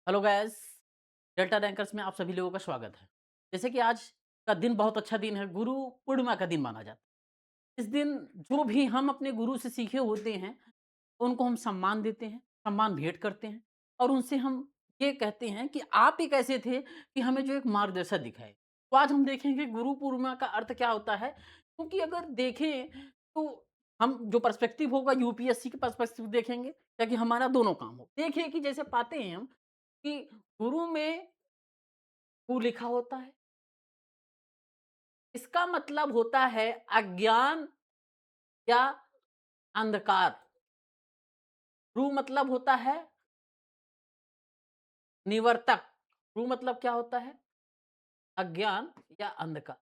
Hello guys, delta rankers में आप सभी लोगों का स्वागत है। जैसे कि आज का दिन बहुत अच्छा दिन है, गुरु पूर्णिमा का दिन माना जाता है। इस दिन जो भी हम अपने गुरु से सीखे होते हैं, उनको हम सम्मान देते हैं, सम्मान भेंट करते हैं और उनसे हम ये कहते हैं कि आप ही कैसे थे कि हमें जो एक मार्गदर्शक दिखाए। तो आज हम देखेंगे गुरु पूर्णिमा का अर्थ क्या होता है, क्योंकि अगर देखें तो हम जो पर्सपेक्टिव होगा यूपीएससी के पर्सपेक्टिव देखेंगे, ताकि हमारा दोनों काम हो। देखिए कि जैसे पाते हैं हम कि गुरु में कु लिखा होता है, इसका मतलब होता है अज्ञान या अंधकार। रू मतलब होता है निवर्तक। रू मतलब क्या होता है? अज्ञान या अंधकार।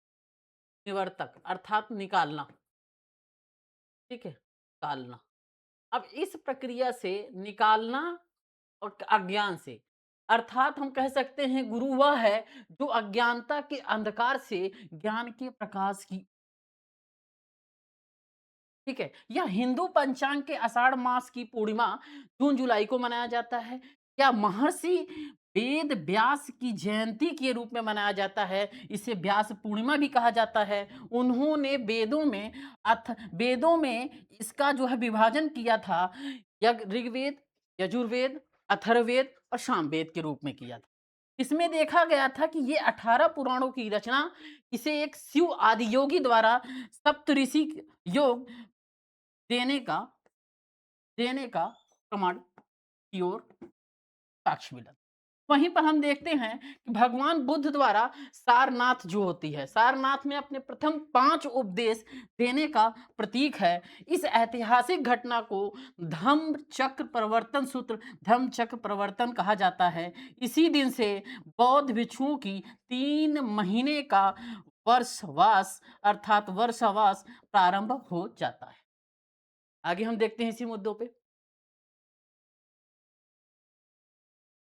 निवर्तक अर्थात निकालना, ठीक है? निकालना। अब इस प्रक्रिया से निकालना और अज्ञान से, अर्थात हम कह सकते हैं गुरु वह है जो अज्ञानता के अंधकार से ज्ञान के प्रकाश की, ठीक है? या हिंदू पंचांग के आषाढ़ मास की पूर्णिमा जून जुलाई को मनाया जाता है, या महर्षि वेद व्यास की जयंती के रूप में मनाया जाता है। इसे व्यास पूर्णिमा भी कहा जाता है। उन्होंने वेदों में इसका जो है विभाजन किया था, ऋग्वेद, यजुर्वेद, अथर्ववेद और सामवेद के रूप में किया था। इसमें देखा गया था कि ये 18 पुराणों की रचना इसे एक शिव आदियोगी द्वारा सप्तऋषि योग देने का देने का प्रमाण की ओर साक्ष्य मिला। वहीं पर हम देखते हैं कि भगवान बुद्ध द्वारा सारनाथ जो होती है, सारनाथ में अपने प्रथम 5 उपदेश देने का प्रतीक है। इस ऐतिहासिक घटना को धम्म चक्र प्रवर्तन कहा जाता है। इसी दिन से बौद्ध भिक्षुओं की 3 महीने का वर्षवास अर्थात वर्षावास प्रारंभ हो जाता है। आगे हम देखते हैं इसी मुद्दों पे।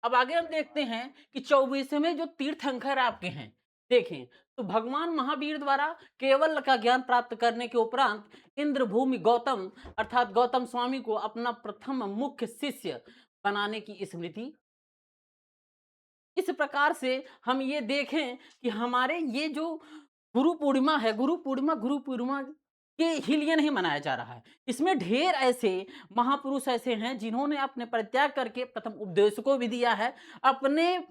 अब आगे हम देखते हैं कि 24वें जो तीर्थंकर आपके हैं, देखें तो भगवान महावीर द्वारा केवल का ज्ञान प्राप्त करने के उपरांत इंद्रभूमि गौतम अर्थात गौतम स्वामी को अपना प्रथम मुख्य शिष्य बनाने की स्मृति। इस प्रकार से हम ये देखें कि हमारे ये जो गुरु पूर्णिमा के ही लिए नहीं मनाया जा रहा है। इसमें ढेर ऐसे महापुरुष ऐसे हैं जिन्होंने अपने परित्याग करके प्रथम उपदेश को भी दिया है, अपने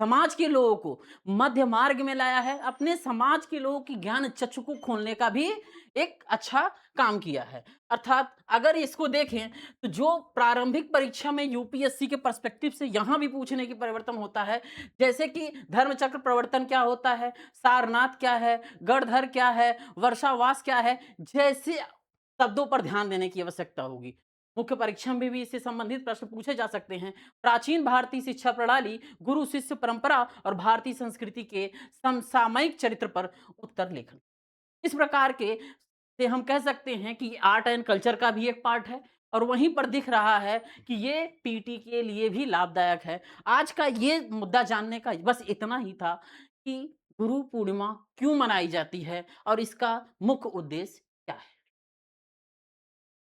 समाज के लोगों को मध्य मार्ग में लाया है, अपने समाज के लोगों की ज्ञान चक्षु को खोलने का भी एक अच्छा काम किया है। अर्थात अगर इसको देखें तो जो प्रारंभिक परीक्षा में यूपीएससी के पर्सपेक्टिव से यहाँ भी पूछने की परिवर्तन होता है, जैसे कि धर्मचक्र प्रवर्तन क्या होता है, सारनाथ क्या है, गढ़धर क्या है, वर्षावास क्या है, जैसे शब्दों पर ध्यान देने की आवश्यकता होगी। मुख्य परीक्षा में भी इससे संबंधित प्रश्न पूछे जा सकते हैं। प्राचीन भारतीय शिक्षा प्रणाली, गुरु शिष्य परंपरा और भारतीय संस्कृति के समसामयिक चरित्र पर उत्तर लेखन। इस प्रकार के से हम कह सकते हैं कि आर्ट एंड कल्चर का भी एक पार्ट है और वहीं पर दिख रहा है कि ये पीटी के लिए भी लाभदायक है। आज का ये मुद्दा जानने का बस इतना ही था कि गुरु पूर्णिमा क्यों मनाई जाती है और इसका मुख्य उद्देश्य क्या है।